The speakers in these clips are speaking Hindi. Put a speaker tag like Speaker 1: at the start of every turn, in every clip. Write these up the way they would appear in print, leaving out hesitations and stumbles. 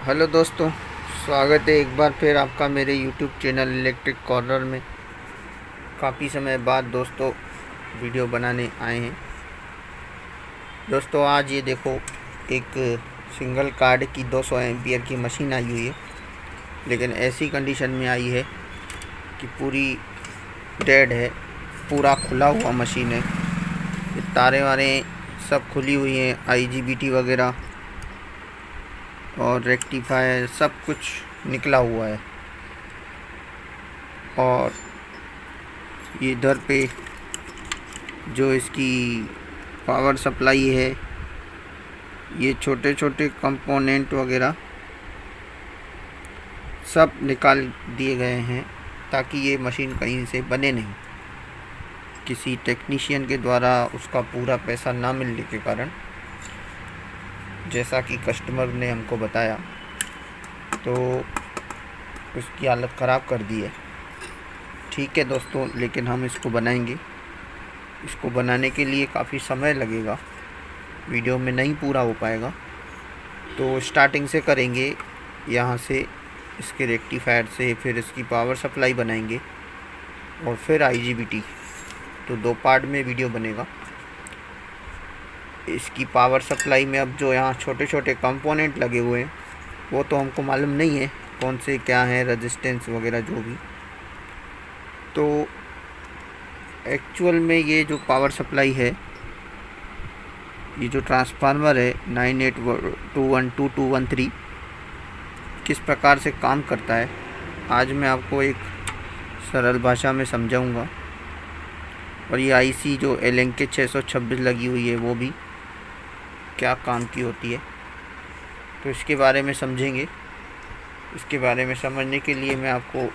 Speaker 1: हेलो दोस्तों, स्वागत है एक बार फिर आपका मेरे यूट्यूब चैनल इलेक्ट्रिक कॉर्नर में। काफ़ी समय बाद दोस्तों वीडियो बनाने आए हैं। दोस्तों आज ये देखो, एक सिंगल कार्ड की 200 एम्पियर की मशीन आई हुई है, लेकिन ऐसी कंडीशन में आई है कि पूरी डेड है, पूरा खुला हुआ मशीन है। ये तारें वारें सब खुली हुई हैं, IGBT वगैरह और रेक्टिफायर सब कुछ निकला हुआ है। और ये इधर पे जो इसकी पावर सप्लाई है, ये छोटे छोटे कंपोनेंट वगैरह सब निकाल दिए गए हैं ताकि ये मशीन कहीं से बने नहीं। किसी टेक्नीशियन के द्वारा उसका पूरा पैसा ना मिलने के कारण, जैसा कि कस्टमर ने हमको बताया, तो उसकी हालत ख़राब कर दी है। ठीक है दोस्तों, लेकिन हम इसको बनाएंगे। इसको बनाने के लिए काफ़ी समय लगेगा, वीडियो में नहीं पूरा हो पाएगा। तो स्टार्टिंग से करेंगे, यहाँ से इसके रेक्टिफायर से, फिर इसकी पावर सप्लाई बनाएंगे और फिर IGBT। तो 2 पार्ट में वीडियो बनेगा। इसकी पावर सप्लाई में अब जो यहाँ छोटे छोटे कंपोनेंट लगे हुए हैं, वो तो हमको मालूम नहीं है कौन से क्या है, रेजिस्टेंस वगैरह जो भी। तो एक्चुअल में ये जो पावर सप्लाई है, ये जो ट्रांसफार्मर है 98212213, किस प्रकार से काम करता है आज मैं आपको एक सरल भाषा में समझाऊंगा। और ये IC जो LNK 626 लगी हुई है, वो भी क्या काम की होती है, तो इसके बारे में समझेंगे। इसके बारे में समझने के लिए मैं आपको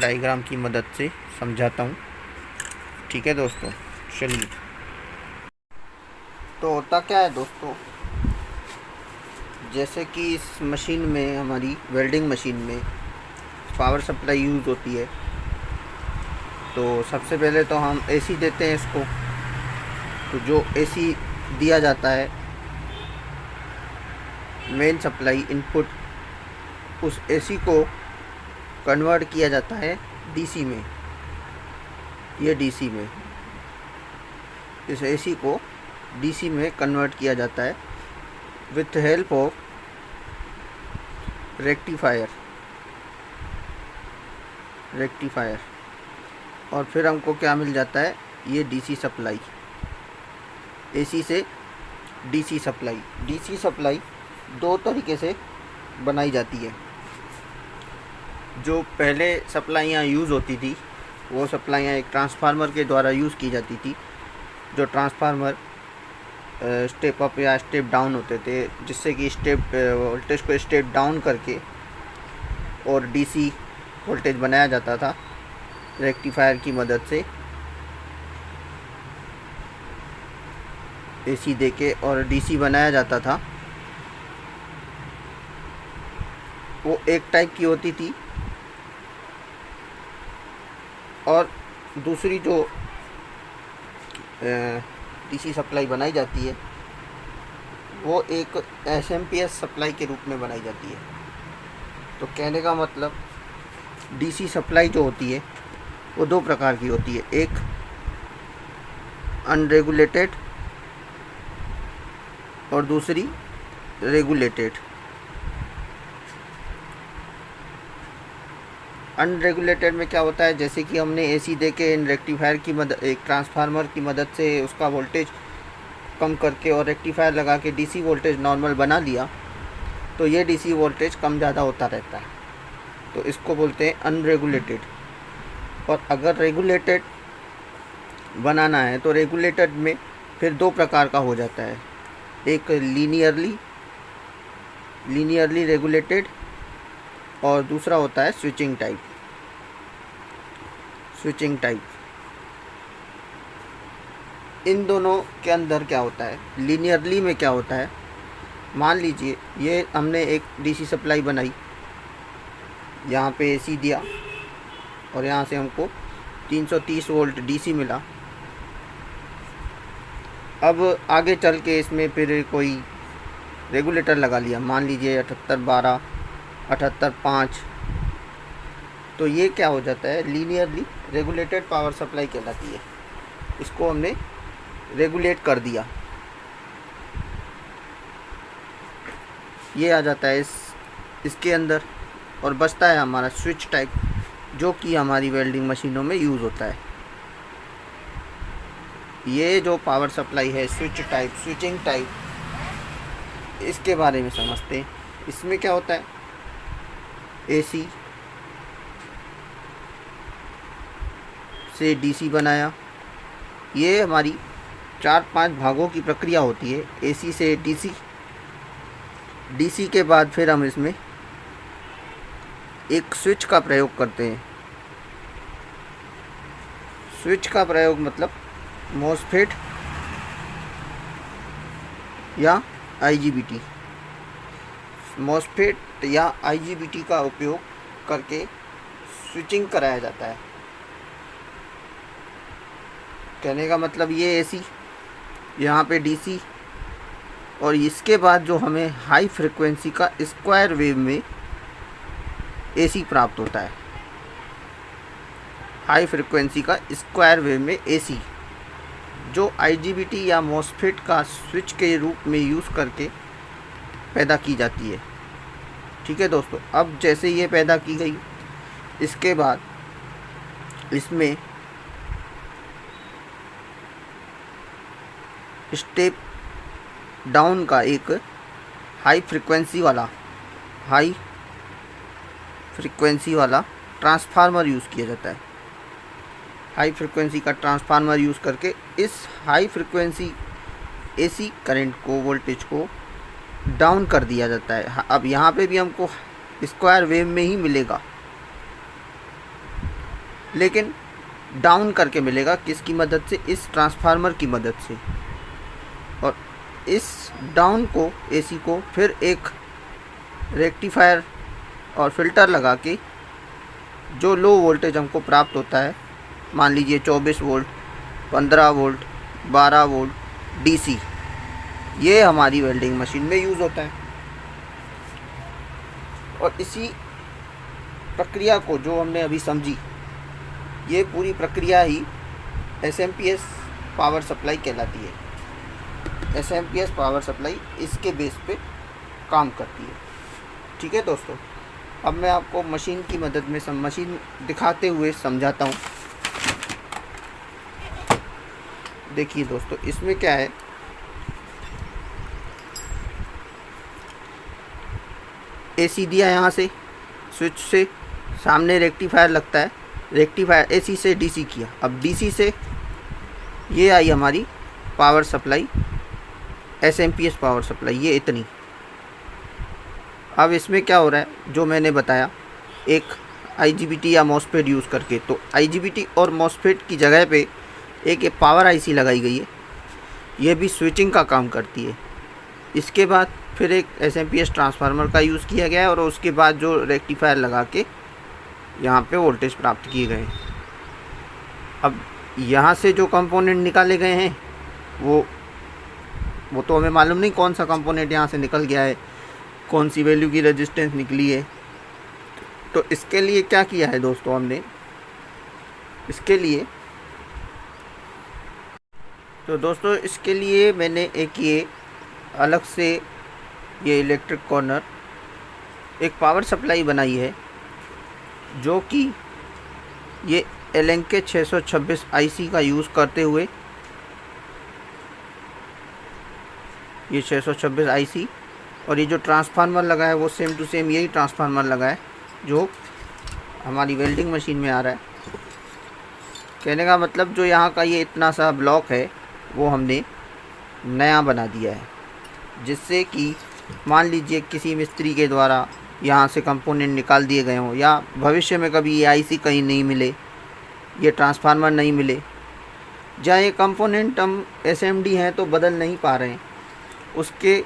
Speaker 1: डायग्राम की मदद से समझाता हूँ। ठीक है दोस्तों, चलिए। तो होता क्या है दोस्तों, जैसे कि इस मशीन में, हमारी वेल्डिंग मशीन में पावर सप्लाई यूज़ होती है। तो सबसे पहले तो हम AC देते हैं इसको। तो जो AC दिया जाता है, मेन सप्लाई इनपुट, उस AC को कन्वर्ट किया जाता है DC में। ये DC में, इस AC को DC में कन्वर्ट किया जाता है विथ हेल्प ऑफ रेक्टिफायर। और फिर हमको क्या मिल जाता है, ये DC सप्लाई। AC से DC सप्लाई। DC सप्लाई 2 तरीके से बनाई जाती है। जो पहले सप्लाइयाँ यूज़ होती थी, वो सप्लाइयाँ एक ट्रांसफार्मर के द्वारा यूज़ की जाती थी। जो ट्रांसफार्मर स्टेप अप या स्टेप डाउन होते थे, जिससे कि स्टेप वोल्टेज को स्टेप डाउन करके और DC वोल्टेज बनाया जाता था रेक्टिफायर की मदद से, AC देके और DC बनाया जाता था। वो एक टाइप की होती थी। और दूसरी जो DC सप्लाई बनाई जाती है, वो एक SMPS सप्लाई के रूप में बनाई जाती है। तो कहने का मतलब, DC सप्लाई जो होती है वो 2 प्रकार की होती है। एक अनरेगुलेटेड और दूसरी रेगुलेटेड। अनरेगुलेटेड में क्या होता है, जैसे कि हमने AC दे के इन रेक्टिफायर की मदद, एक ट्रांसफार्मर की मदद से उसका वोल्टेज कम करके और रेक्टिफायर लगा के DC वोल्टेज नॉर्मल बना लिया, तो ये DC वोल्टेज कम ज़्यादा होता रहता है। तो इसको बोलते हैं अनरेगुलेटेड। और अगर रेगुलेटेड बनाना है, तो रेगुलेटेड में फिर 2 प्रकार का हो जाता है। एक लीनियरली रेगुलेटेड, और दूसरा होता है स्विचिंग टाइप। इन दोनों के अंदर क्या होता है, लीनियरली में क्या होता है, मान लीजिए ये हमने एक DC सप्लाई बनाई, यहाँ पे AC दिया और यहाँ से हमको 330 वोल्ट DC मिला। अब आगे चल के इसमें फिर कोई रेगुलेटर लगा लिया, मान लीजिए 78/12, 78/5, तो ये क्या हो जाता है, लीनियरली रेगुलेटेड पावर सप्लाई कहलाती है। इसको हमने रेगुलेट कर दिया, ये आ जाता है इसके अंदर। और बचता है हमारा स्विच टाइप, जो कि हमारी वेल्डिंग मशीनों में यूज़ होता है। ये जो पावर सप्लाई है स्विच टाइप, स्विचिंग टाइप, इसके बारे में समझते हैं। इसमें क्या होता है, एसी से डीसी बनाया, ये हमारी 4-5 भागों की प्रक्रिया होती है। एसी से डीसी, डीसी के बाद फिर हम इसमें एक स्विच का प्रयोग करते हैं। स्विच का प्रयोग मतलब मॉसफेट या आईजीबीटी, मॉसफेट या आईजीबीटी का उपयोग करके स्विचिंग कराया जाता है। कहने का मतलब ये एसी, यहाँ पे डीसी, और इसके बाद जो हमें हाई फ्रिक्वेंसी का स्क्वायर वेव में एसी प्राप्त होता है। हाई फ्रिक्वेंसी का स्क्वायर वेव में एसी, जो आईजीबीटी या मॉसफेट का स्विच के रूप में यूज़ करके पैदा की जाती है। ठीक है दोस्तों, अब जैसे ये पैदा की गई, इसके बाद इसमें स्टेप डाउन का एक हाई फ्रिक्वेंसी वाला ट्रांसफार्मर यूज़ किया जाता है। हाई फ्रिक्वेंसी का ट्रांसफार्मर यूज़ करके इस हाई फ्रिक्वेंसी एसी करंट को, वोल्टेज को डाउन कर दिया जाता है। अब यहाँ पे भी हमको स्क्वायर वेव में ही मिलेगा, लेकिन डाउन करके मिलेगा। किसकी मदद से, इस ट्रांसफार्मर की मदद से। और इस डाउन को, एसी को, फिर एक रेक्टिफायर और फिल्टर लगा के जो लो वोल्टेज हमको प्राप्त होता है, मान लीजिए 24 वोल्ट, 15 वोल्ट, 12 वोल्ट डीसी, ये हमारी वेल्डिंग मशीन में यूज़ होता है। और इसी प्रक्रिया को जो हमने अभी समझी, ये पूरी प्रक्रिया ही एसएमपीएस पावर सप्लाई कहलाती है। एसएमपीएस पावर सप्लाई इसके बेस पे काम करती है। ठीक है दोस्तों, अब मैं आपको मशीन की मदद में मशीन दिखाते हुए समझाता हूँ। देखिए दोस्तों, इसमें क्या है, एसी दिया यहाँ से, स्विच से, सामने रेक्टिफायर लगता है, रेक्टिफायर एसी से डीसी किया, अब डीसी से ये आई हमारी power supply, SMPS power supply, ये इतनी। अब इसमें क्या हो रहा है, जो मैंने बताया, एक आईजीबीटी या मॉसफेट यूज़ करके, तो आईजीबीटी और मॉसफेट की जगह पे एक पावर आईसी लगाई गई है, ये भी स्विचिंग का काम करती है। इसके बाद फिर एक एसएमपीएस ट्रांसफार्मर का यूज़ किया गया है, और उसके बाद जो रेक्टिफायर लगा के यहाँ पे वोल्टेज प्राप्त किए गए। अब यहाँ से जो कंपोनेंट निकाले गए हैं वो तो हमें मालूम नहीं कौन सा कंपोनेंट यहाँ से निकल गया है, कौन सी वैल्यू की रेजिस्टेंस निकली है। तो इसके लिए क्या किया है दोस्तों, हमने इसके लिए मैंने एक ये अलग से ये इलेक्ट्रिक कॉर्नर एक पावर सप्लाई बनाई है, जो कि ये एलेंके 626 आईसी का यूज़ करते हुए, ये 626 आईसी, और ये जो ट्रांसफार्मर लगा है वो सेम टू सेम यही ट्रांसफार्मर लगा है जो हमारी वेल्डिंग मशीन में आ रहा है। कहने का मतलब जो यहाँ का ये इतना सा ब्लॉक है वो हमने नया बना दिया है, जिससे कि मान लीजिए किसी मिस्त्री के द्वारा यहाँ से कंपोनेंट निकाल दिए गए हों, या भविष्य में कभी ये आईसी कहीं नहीं मिले, ये ट्रांसफार्मर नहीं मिले, या ये कंपोनेंट हम एसएमडी हैं तो बदल नहीं पा रहे हैं, उसके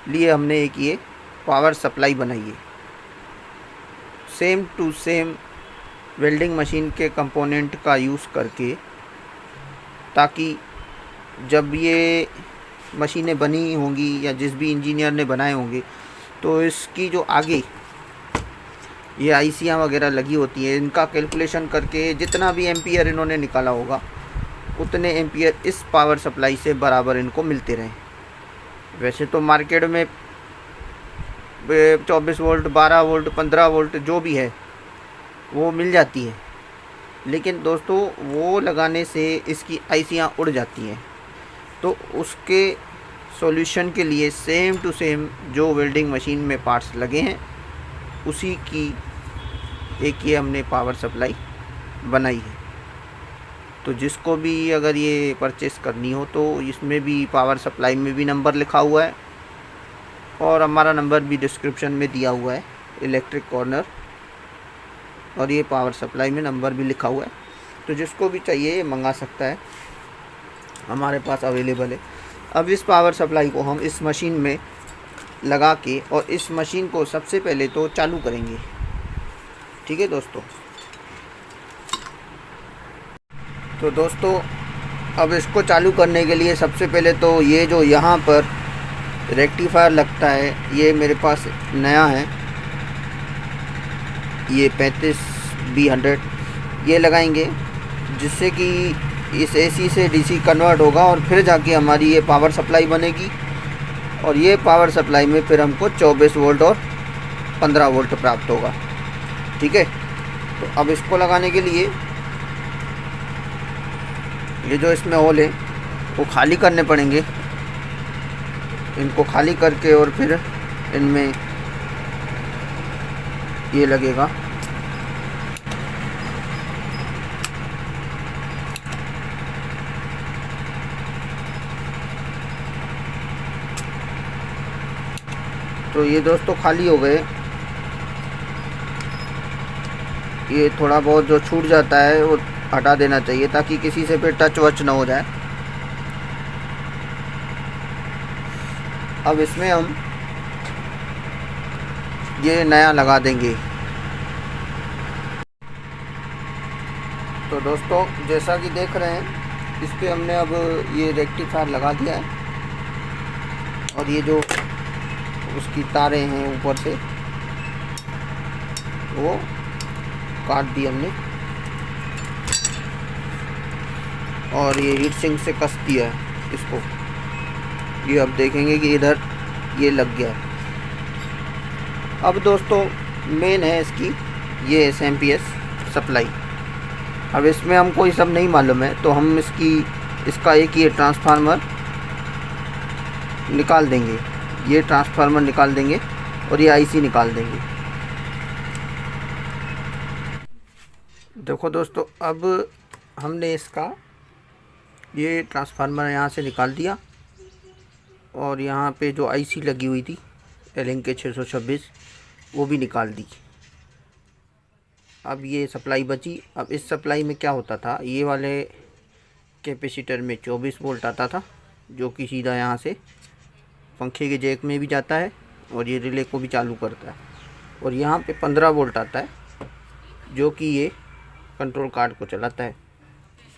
Speaker 1: लिए हमने एक ये पावर सप्लाई बनाई है, same to same welding machine के कंपोनेंट का यूज़ करके, ताकि जब ये मशीनें बनी होंगी या जिस भी इंजीनियर ने बनाए होंगे, तो इसकी जो आगे ये आईसियाँ वगैरह लगी होती हैं, इनका कैलकुलेशन करके जितना भी एम्पियर इन्होंने निकाला होगा उतने एम्पियर इस पावर सप्लाई से बराबर इनको मिलते रहें। वैसे तो मार्केट में 24 वोल्ट, 12 वोल्ट, 15 वोल्ट जो भी है वो मिल जाती है, लेकिन दोस्तों वो लगाने से इसकी आईसियाँ उड़ जाती हैं। तो उसके सॉल्यूशन के लिए सेम टू सेम जो वेल्डिंग मशीन में पार्ट्स लगे हैं उसी की एक ये हमने पावर सप्लाई बनाई है। तो जिसको भी अगर ये परचेस करनी हो तो इसमें भी पावर सप्लाई में भी नंबर लिखा हुआ है और हमारा नंबर भी डिस्क्रिप्शन में दिया हुआ है, इलेक्ट्रिक कॉर्नर, और ये पावर सप्लाई में नंबर भी लिखा हुआ है। तो जिसको भी चाहिए ये मंगा सकता है, हमारे पास अवेलेबल है। अब इस पावर सप्लाई को हम इस मशीन में लगा के और इस मशीन को सबसे पहले तो चालू करेंगे। ठीक है दोस्तों। तो दोस्तों अब इसको चालू करने के लिए सबसे पहले तो ये जो यहाँ पर रेक्टिफायर लगता है ये मेरे पास नया है, ये 35B100 ये लगाएंगे, जिससे कि इस एसी से डीसी कन्वर्ट होगा और फिर जाके हमारी ये पावर सप्लाई बनेगी। और ये पावर सप्लाई में फिर हमको 24 वोल्ट और 15 वोल्ट प्राप्त होगा। ठीक है। तो अब इसको लगाने के लिए ये जो इसमें होल है वो खाली करने पड़ेंगे। इनको खाली करके और फिर इनमें ये लगेगा। तो ये दोस्तों खाली हो गए। ये थोड़ा बहुत जो छूट जाता है वो हटा देना चाहिए ताकि किसी से फिर टच वच ना हो जाए। अब इसमें हम ये नया लगा देंगे। तो दोस्तों जैसा कि देख रहे हैं इस पे हमने अब ये रेक्टिफायर लगा दिया है और ये जो उसकी तारें हैं ऊपर से वो काट दी हमने और ये हीट सिंक से कस दिया है इसको। ये अब देखेंगे कि इधर ये लग गया है। अब दोस्तों मेन है इसकी ये एसएमपीएस सप्लाई। अब इसमें हमको ये सब नहीं मालूम है तो हम इसका एक ये ट्रांसफार्मर निकाल देंगे, ये ट्रांसफार्मर निकाल देंगे और ये आईसी निकाल देंगे। देखो दोस्तों अब हमने इसका ये ट्रांसफार्मर यहाँ से निकाल दिया और यहाँ पे जो आईसी लगी हुई थी एलिंक 626 वो भी निकाल दी। अब ये सप्लाई बची। अब इस सप्लाई में क्या होता था, ये वाले कैपेसिटर में 24 वोल्ट आता था जो कि सीधा यहाँ से पंखे के जैक में भी जाता है और ये रिले को भी चालू करता है। और यहाँ पे 15 वोल्ट आता है जो कि ये कंट्रोल कार्ड को चलाता है।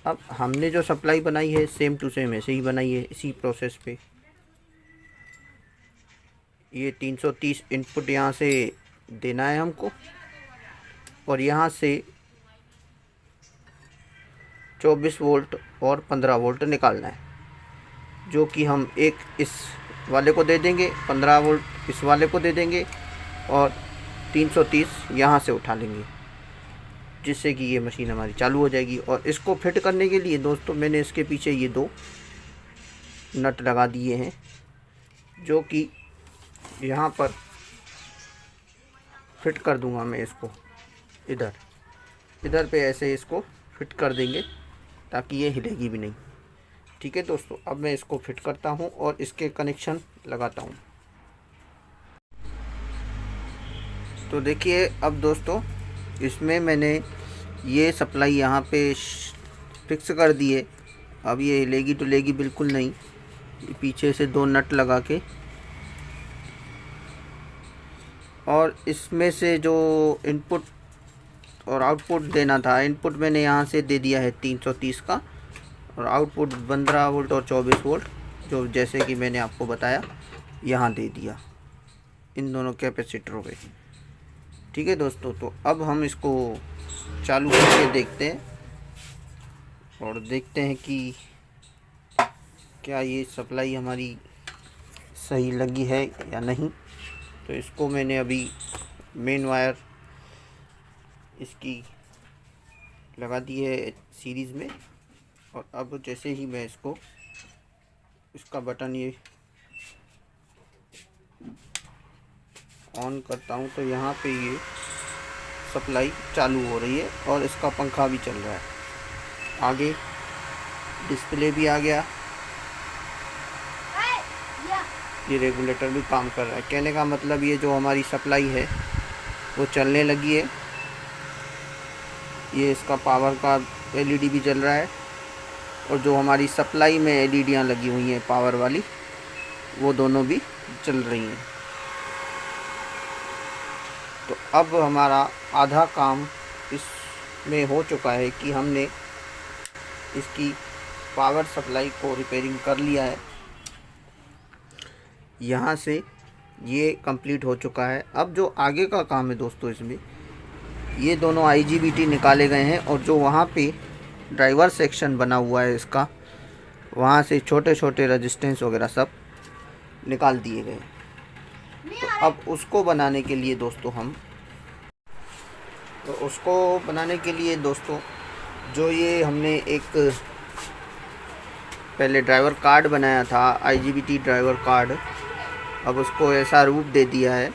Speaker 1: अब हमने जो सप्लाई बनाई है सेम टू सेम ऐसे ही बनाई है इसी प्रोसेस पे। ये 330 इनपुट यहाँ से देना है हमको और यहाँ से 24 वोल्ट और 15 वोल्ट निकालना है, जो कि हम एक इस वाले को दे देंगे, 15 वोल्ट इस वाले को दे देंगे और 330 यहाँ से उठा लेंगे, जिससे कि ये मशीन हमारी चालू हो जाएगी। और इसको फिट करने के लिए दोस्तों मैंने इसके पीछे ये 2 नट लगा दिए हैं, जो कि यहाँ पर फिट कर दूंगा मैं इसको। इधर पे ऐसे इसको फिट कर देंगे ताकि ये हिलेगी भी नहीं। ठीक है दोस्तों। अब मैं इसको फिट करता हूँ और इसके कनेक्शन लगाता हूँ। तो देखिए अब दोस्तों इसमें मैंने ये सप्लाई यहाँ पे फिक्स कर दी है। अब ये हिलेगी डुलेगी बिल्कुल नहीं। पीछे से 2 नट लगा के और इसमें से जो इनपुट और आउटपुट देना था, इनपुट मैंने यहाँ से दे दिया है 330 का और आउटपुट 15 वोल्ट और 24 वोल्ट जो जैसे कि मैंने आपको बताया यहाँ दे दिया इन दोनों कैपेसिटरों पे। ठीक है दोस्तों, तो अब हम इसको चालू करके देखते हैं और देखते हैं कि क्या ये सप्लाई हमारी सही लगी है या नहीं। तो इसको मैंने अभी मेन वायर इसकी लगा दी है सीरीज़ में, और अब जैसे ही मैं इसका बटन ये ऑन करता हूँ तो यहाँ पे ये सप्लाई चालू हो रही है और इसका पंखा भी चल रहा है। आगे डिस्प्ले भी आ गया, ये रेगुलेटर भी काम कर रहा है। कहने का मतलब ये जो हमारी सप्लाई है वो चलने लगी है। ये इसका पावर का एलईडी भी जल रहा है और जो हमारी सप्लाई में एलईडियाँ लगी हुई हैं पावर वाली, वो दोनों भी चल रही हैं। तो अब हमारा आधा काम इसमें हो चुका है कि हमने इसकी पावर सप्लाई को रिपेयरिंग कर लिया है। यहाँ से ये कंप्लीट हो चुका है। अब जो आगे का काम है दोस्तों, इसमें ये दोनों IGBT निकाले गए हैं और जो वहाँ पे ड्राइवर सेक्शन बना हुआ है इसका, वहाँ से छोटे छोटे रेजिस्टेंस वगैरह सब निकाल दिए गए। तो अब उसको बनाने के लिए दोस्तों जो ये हमने एक पहले ड्राइवर कार्ड बनाया था, IGBT ड्राइवर कार्ड, अब उसको ऐसा रूप दे दिया है।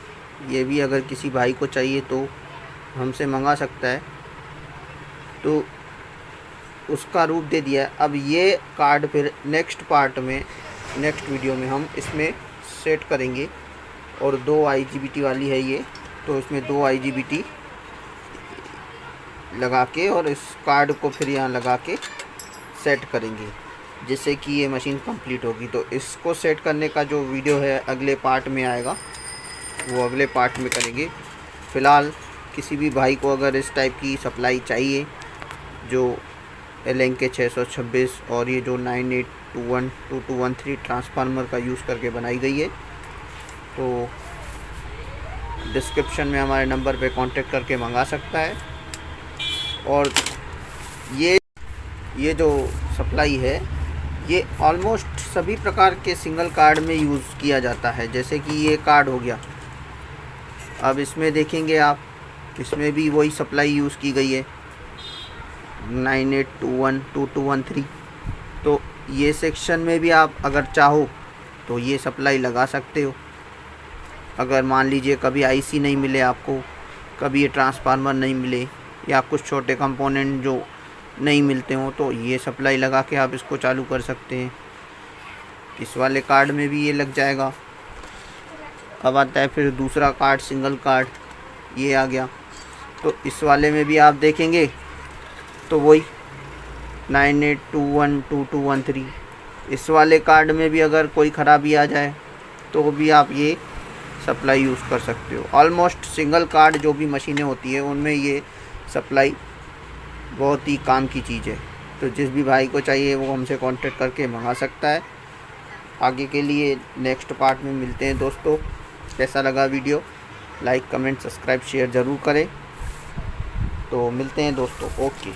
Speaker 1: ये भी अगर किसी भाई को चाहिए तो हमसे मंगा सकता है। तो उसका रूप दे दिया है। अब ये कार्ड फिर नेक्स्ट वीडियो में हम इसमें सेट करेंगे। और 2 IGBT वाली है ये, तो इसमें 2 IGBT लगा के और इस कार्ड को फिर यहाँ लगा के सेट करेंगे, जिससे कि ये मशीन कंप्लीट होगी। तो इसको सेट करने का जो वीडियो है अगले पार्ट में आएगा, वो अगले पार्ट में करेंगे। फ़िलहाल किसी भी भाई को अगर इस टाइप की सप्लाई चाहिए जो LNK 626 और ये जो 98212213 ट्रांसफार्मर का यूज़ करके बनाई गई है, तो डिस्क्रिप्शन में हमारे नंबर पे कांटेक्ट करके मंगा सकता है। और ये जो सप्लाई है ये ऑलमोस्ट सभी प्रकार के सिंगल कार्ड में यूज़ किया जाता है। जैसे कि ये कार्ड हो गया, अब इसमें देखेंगे आप, इसमें भी वही सप्लाई यूज़ की गई है 98212213। तो ये सेक्शन में भी आप अगर चाहो तो ये सप्लाई लगा सकते हो। अगर मान लीजिए कभी IC नहीं मिले आपको, कभी ये ट्रांसफार्मर नहीं मिले या कुछ छोटे कंपोनेंट जो नहीं मिलते हो, तो ये सप्लाई लगा के आप इसको चालू कर सकते हैं। इस वाले कार्ड में भी ये लग जाएगा। अब आता है फिर दूसरा कार्ड, सिंगल कार्ड, ये आ गया। तो इस वाले में भी आप देखेंगे तो वही 98212213। इस वाले कार्ड में भी अगर कोई ख़राबी आ जाए तो भी आप ये सप्लाई यूज़ कर सकते हो। ऑलमोस्ट सिंगल कार्ड जो भी मशीनें होती है उनमें ये सप्लाई बहुत ही काम की चीज़ है। तो जिस भी भाई को चाहिए वो हमसे कांटेक्ट करके मंगा सकता है। आगे के लिए नेक्स्ट पार्ट में मिलते हैं दोस्तों। कैसा लगा video, like comment subscribe share ज़रूर करें। तो मिलते हैं दोस्तों, ओके।